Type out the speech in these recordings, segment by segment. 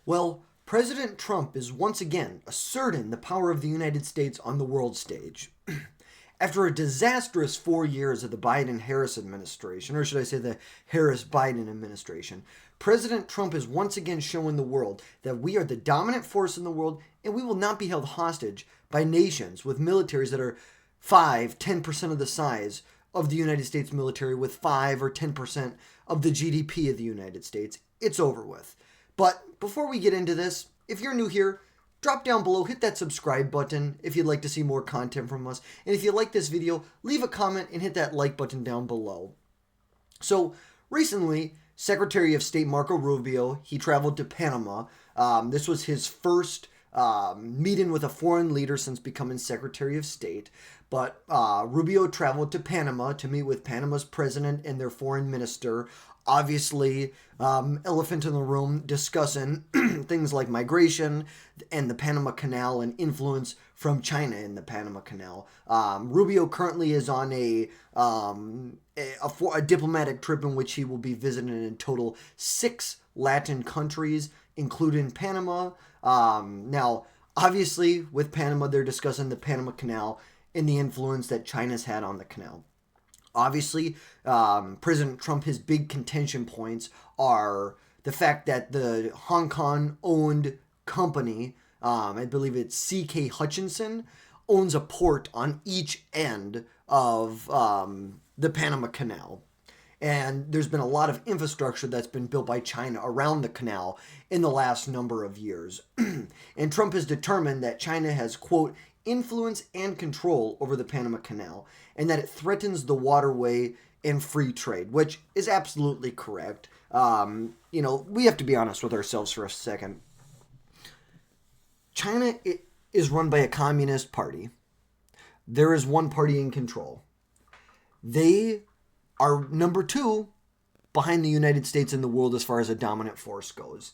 Well, President Trump is once again asserting the power of the United States on the world stage. After a disastrous 4 years of the Biden-Harris administration, or should I say the Harris-Biden administration, President Trump is once again showing the world that we are the dominant force in the world and we will not be held hostage by nations with militaries that are 5-10% of the size of the United States military with 5 or 10% of the GDP of the United States. It's over with. But before we get into this, if you're new here, drop down below, hit that subscribe button if you'd like to see more content from us. And if you like this video, leave a comment and hit that like button down below. So recently, Secretary of State Marco Rubio, he traveled to Panama. This was his first meeting with a foreign leader since becoming Secretary of State. But Rubio traveled to Panama to meet with Panama's president and their foreign minister. Obviously, elephant in the room, discussing things like migration and the Panama Canal and influence from China in the Panama Canal. Rubio currently is on a diplomatic trip in which he will be visiting in total 6 Latin countries, including Panama. Now, obviously, with Panama, they're discussing the Panama Canal and the influence that China's had on the canal. Obviously, President Trump, his big contention points are the fact that the Hong Kong-owned company, I believe it's C.K. Hutchinson, owns a port on each end of the Panama Canal. And there's been a lot of infrastructure that's been built by China around the canal in the last number of years. And Trump has determined that China has, quote, influence and control over the Panama Canal, and that it threatens the waterway and free trade, which is absolutely correct. We have to be honest with ourselves for a second. China is run by a communist party. There is one party in control. They are number 2 behind the United States in the world as far as a dominant force goes.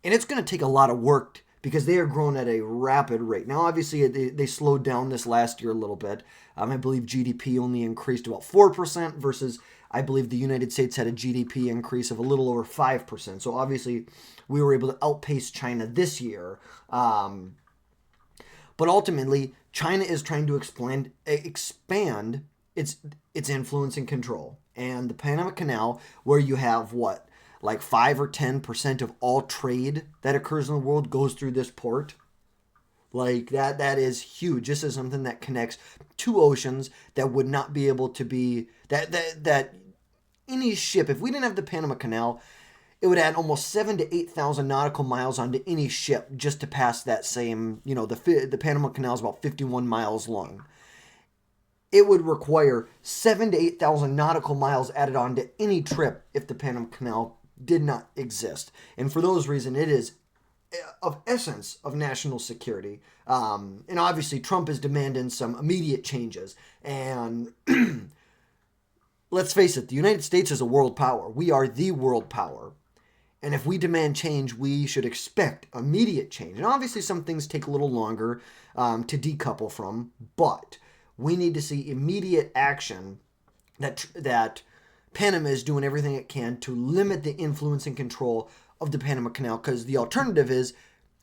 And it's going to take a lot of work because they are growing at a rapid rate. Now, obviously, they slowed down this last year a little bit. I believe GDP only increased about 4% versus I believe the United States had a GDP increase of a little over 5%. So obviously, we were able to outpace China this year. But ultimately, China is trying to expand its influence and control. And the Panama Canal, where you have like 5 or 10% of all trade that occurs in the world goes through this port. Like that is huge. This is something that connects 2 oceans that would not be able to be that any ship, if we didn't have the Panama Canal, it would add almost 7,000 to 8,000 nautical miles onto any ship just to pass that same, the Panama Canal is about 51 miles long. It would require 7,000 to 8,000 nautical miles added on to any trip if the Panama Canal did not exist. And for those reasons, it is of essence of national security. And obviously, Trump is demanding some immediate changes. And let's face it, the United States is a world power. We are the world power. And if we demand change, we should expect immediate change. And obviously, some things take a little longer to decouple from, but we need to see immediate action that Panama is doing everything it can to limit the influence and control of the Panama Canal, because the alternative is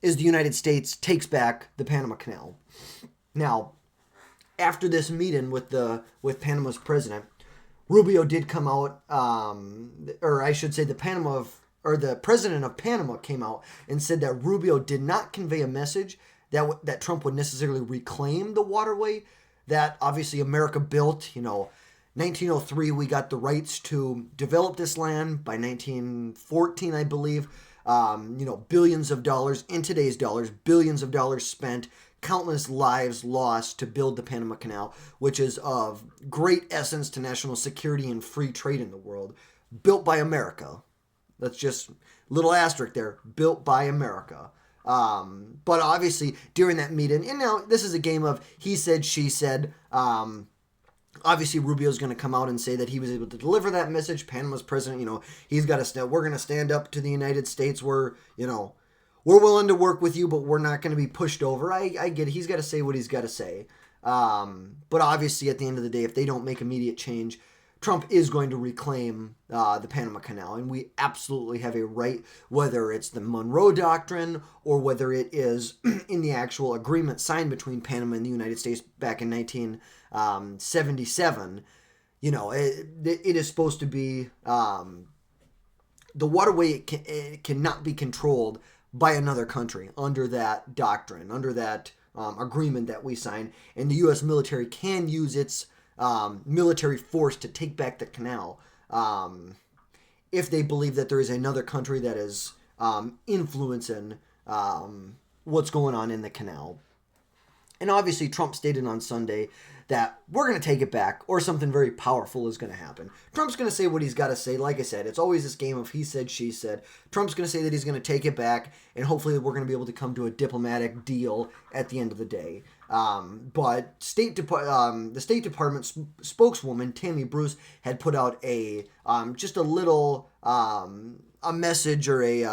the United States takes back the Panama Canal. Now, after this meeting with Panama's president, Rubio did come out, or I should say the president of Panama came out and said that Rubio did not convey a message that Trump would necessarily reclaim the waterway that obviously America built. 1903, we got the rights to develop this land. By 1914, I believe, billions of dollars, in today's dollars, billions of dollars spent, countless lives lost to build the Panama Canal, which is of great essence to national security and free trade in the world. Built by America. That's just a little asterisk there. Built by America. But obviously, during that meeting, and now this is a game of he said, she said. Obviously, Rubio's going to come out and say that he was able to deliver that message. Panama's president, he's got to we're going to stand up to the United States. We're willing to work with you, but we're not going to be pushed over. I get it. He's got to say what he's got to say. But obviously, at the end of the day, if they don't make immediate change, Trump is going to reclaim the Panama Canal, and we absolutely have a right, whether it's the Monroe Doctrine or whether it is in the actual agreement signed between Panama and the United States back in 1977. It is supposed to be the waterway. It cannot be controlled by another country under that doctrine, under that agreement that we signed, and the U.S. military can use its military force to take back the canal if they believe that there is another country that is influencing what's going on in the canal. And obviously Trump stated on Sunday that we're going to take it back or something very powerful is going to happen. Trump's going to say what he's got to say. Like I said, it's always this game of he said, she said. Trump's going to say that he's going to take it back, and hopefully we're going to be able to come to a diplomatic deal at the end of the day. But the State Department spokeswoman, Tammy Bruce, had put out just a little a message or a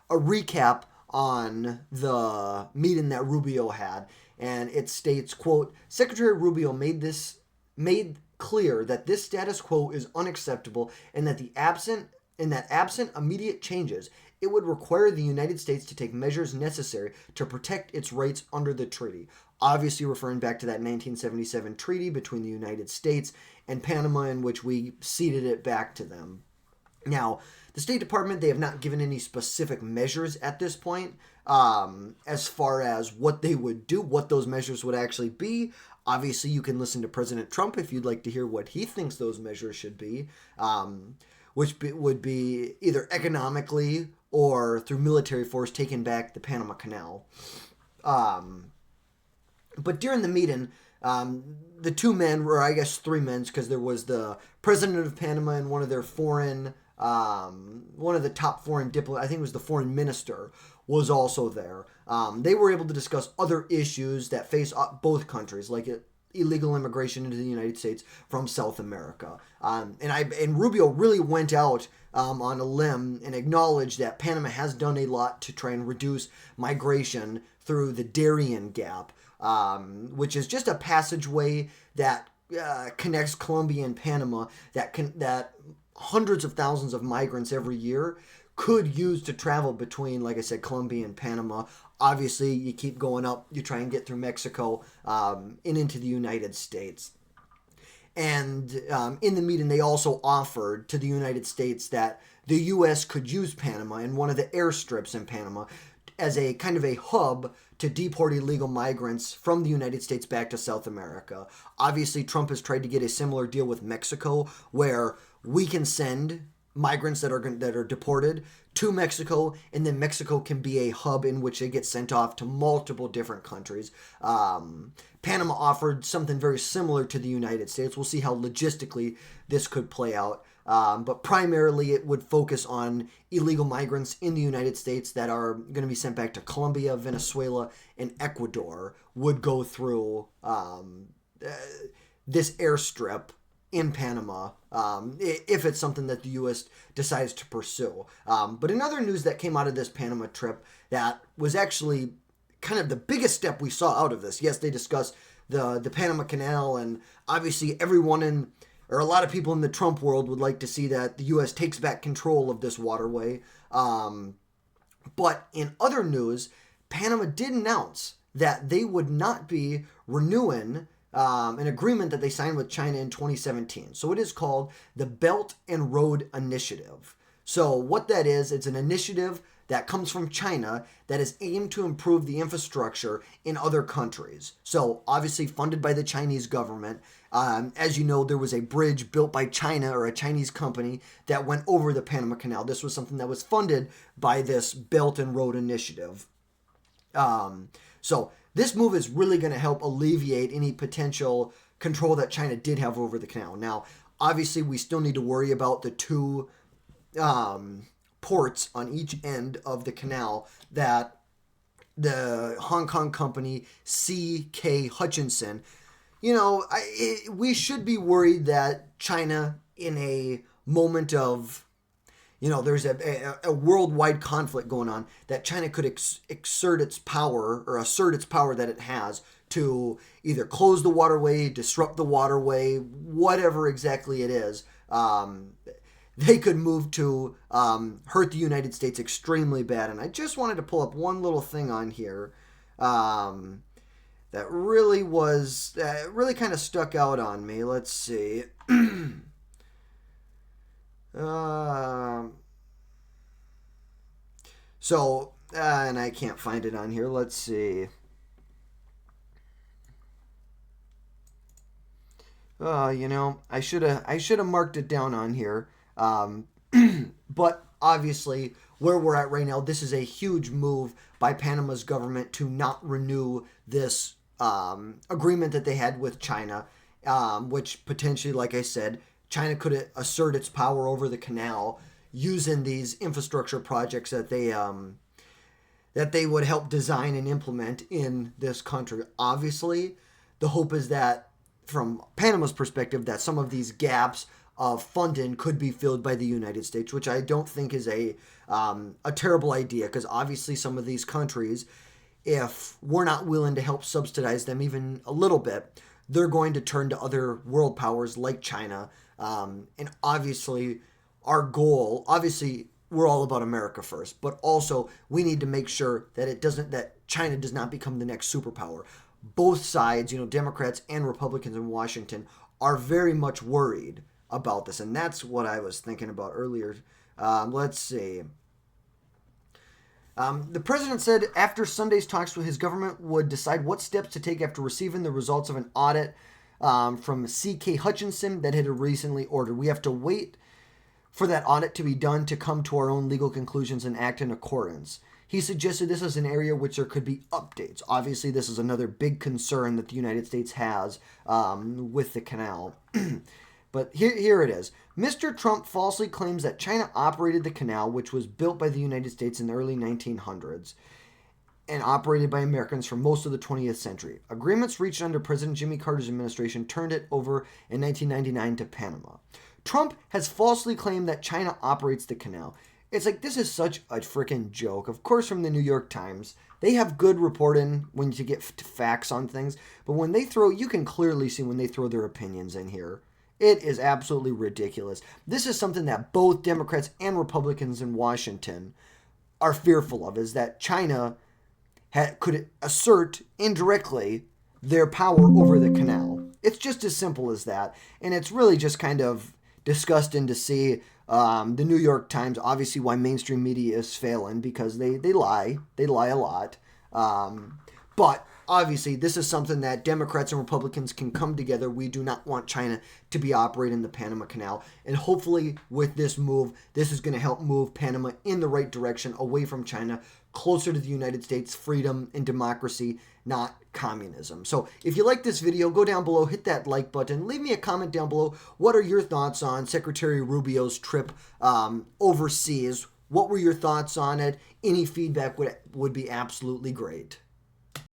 recap on the meeting that Rubio had. And it states, quote, Secretary Rubio made clear that this status quo is unacceptable and that absent immediate changes, it would require the United States to take measures necessary to protect its rights under the treaty. Obviously referring back to that 1977 treaty between the United States and Panama, in which we ceded it back to them. Now, the State Department, they have not given any specific measures at this point as far as what they would do, what those measures would actually be. Obviously, you can listen to President Trump if you'd like to hear what he thinks those measures should be, which would be either economically or through military force taking back the Panama Canal. But during the meeting, the two men, or I guess three men, because there was the president of Panama and one of their one of the top foreign diplomats, I think it was the foreign minister, was also there. They were able to discuss other issues that face both countries, like illegal immigration into the United States from South America. And Rubio really went out on a limb and acknowledged that Panama has done a lot to try and reduce migration through the Darien Gap, which is just a passageway that connects Colombia and Panama that hundreds of thousands of migrants every year could use to travel between, like I said, Colombia and Panama. Obviously, you keep going up, you try and get through Mexico and into the United States. And in the meeting, they also offered to the United States that the U.S. could use Panama and one of the airstrips in Panama as a kind of a hub to deport illegal migrants from the United States back to South America. Obviously, Trump has tried to get a similar deal with Mexico, where we can send migrants that are deported to Mexico, and then Mexico can be a hub in which they get sent off to multiple different countries. Panama offered something very similar to the United States. We'll see how logistically this could play out. But primarily it would focus on illegal migrants in the United States that are going to be sent back to Colombia, Venezuela, and Ecuador would go through this airstrip in Panama if it's something that the U.S. decides to pursue. But another news that came out of this Panama trip that was actually kind of the biggest step we saw out of this. Yes, they discussed the Panama Canal, and obviously everyone or a lot of people in the Trump world would like to see that the U.S. takes back control of this waterway. But in other news, Panama did announce that they would not be renewing an agreement that they signed with China in 2017. So it is called the Belt and Road Initiative. So what that is, it's an initiative that comes from China that is aimed to improve the infrastructure in other countries. So obviously funded by the Chinese government. As you know, there was a bridge built by China or a Chinese company that went over the Panama Canal. This was something that was funded by this Belt and Road Initiative. So this move is really going to help alleviate any potential control that China did have over the canal. Now, obviously, we still need to worry about the two ports on each end of the canal that the Hong Kong company C.K. Hutchinson, we should be worried that China, in a moment of, there's a worldwide conflict going on, that China could exert its power or assert its power that it has to either close the waterway, disrupt the waterway, whatever exactly it is. They could move to hurt the United States extremely bad. And I just wanted to pull up one little thing on here that really really kind of stuck out on me. Let's see. And I can't find it on here. Let's see. I should have marked it down on here. But obviously, where we're at right now, this is a huge move by Panama's government to not renew this agreement that they had with China, which potentially, like I said, China could assert its power over the canal using these infrastructure projects that they would help design and implement in this country. Obviously, the hope is that, from Panama's perspective, that some of these gaps of funding could be filled by the United States, which I don't think is a terrible idea, because obviously some of these countries, if we're not willing to help subsidize them even a little bit, they're going to turn to other world powers like China. And obviously, our goal, we're all about America first, but also we need to make sure that China does not become the next superpower. Both sides, Democrats and Republicans in Washington, are very much worried about this, and that's what I was thinking about earlier. Let's see. The president said after Sunday's talks, his government would decide what steps to take after receiving the results of an audit from C.K. Hutchinson that had recently ordered. We have to wait for that audit to be done to come to our own legal conclusions and act in accordance. He suggested this is an area which there could be updates. Obviously, this is another big concern that the United States has with the canal. But here it is. Mr. Trump falsely claims that China operated the canal, which was built by the United States in the early 1900s and operated by Americans for most of the 20th century. Agreements reached under President Jimmy Carter's administration turned it over in 1999 to Panama. Trump has falsely claimed that China operates the canal. It's like, this is such a freaking joke. Of course, from the New York Times, they have good reporting when you get facts on things, but when you can clearly see when they throw their opinions in here. It is absolutely ridiculous. This is something that both Democrats and Republicans in Washington are fearful of, is that China could assert indirectly their power over the canal. It's just as simple as that. And it's really just kind of disgusting to see the New York Times, obviously why mainstream media is failing, because they lie. They lie a lot. But obviously, this is something that Democrats and Republicans can come together. We do not want China to be operating the Panama Canal. And hopefully, with this move, this is going to help move Panama in the right direction, away from China, closer to the United States, freedom and democracy, not communism. So if you like this video, go down below, hit that like button, leave me a comment down below. What are your thoughts on Secretary Rubio's trip overseas? What were your thoughts on it? Any feedback would be absolutely great.